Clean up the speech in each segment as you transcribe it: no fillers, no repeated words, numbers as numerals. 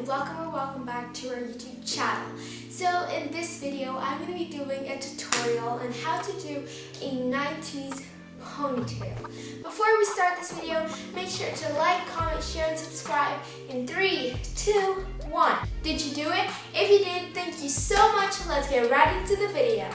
welcome or welcome back to our YouTube channel. So in this video, I'm going to be doing a tutorial on how to do a 90s ponytail. Before we start this video, make sure to like, comment, share, and subscribe in 3, 2, 1. Did you do it? If you did, thank you so much. Let's get right into the video.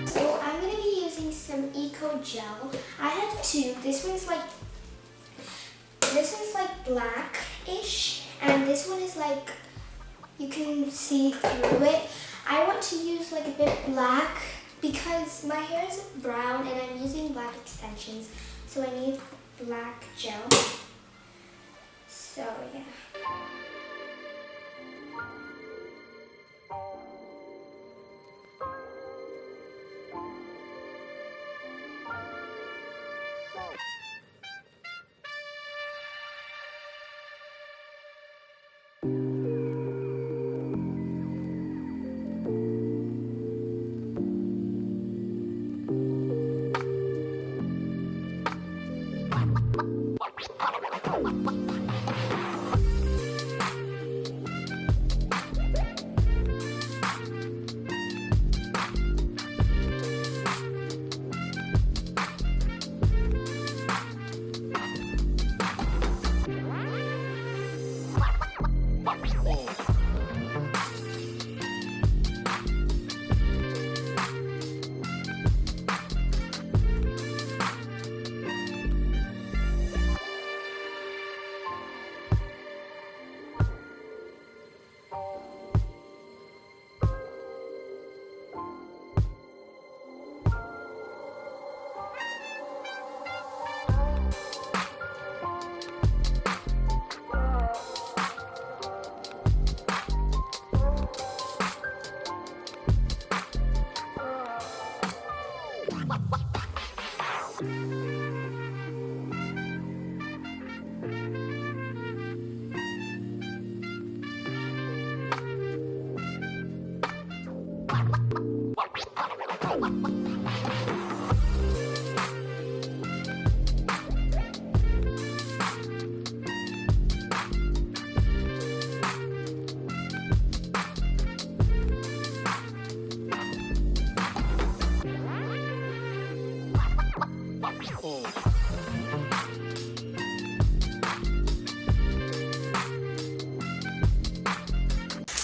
So I'm going to be using some Eco Gel. I have two. This one's like blackish, and this one is like, you can see through it. I want to use like a bit black because my hair is brown and I'm using black extensions, so I need black gel. So yeah.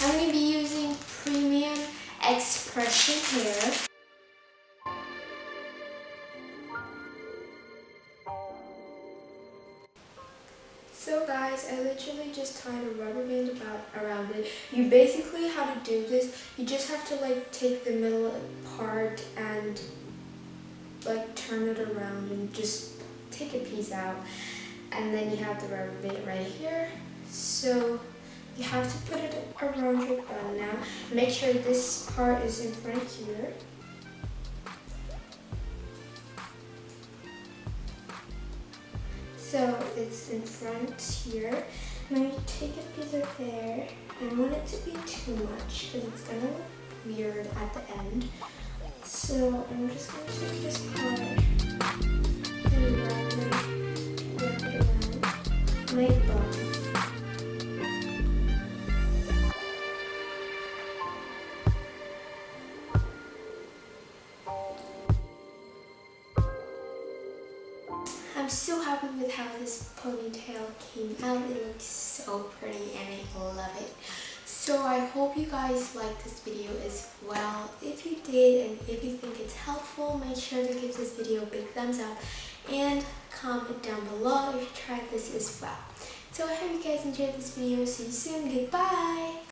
I'm going to be using Premium Expression here. So guys, I literally just tied a rubber band around it. You basically, how to do this, you just have to like take the middle part and like turn it around and just take a piece out. And then you have the rubber band right here. So you have to put it around your bun now. Make sure this part is in front here. So it's in front here. Now you take a piece of hair. I don't want it to be too much because it's gonna look weird at the end. So I'm just gonna take this part and wrap it around my bun. I'm so happy with how this ponytail came out. It looks so pretty and I love it. So I hope you guys liked this video as well. If you did and if you think it's helpful, make sure to give this video a big thumbs up and comment down below if you tried this as well. So I hope you guys enjoyed this video. See you soon. Goodbye!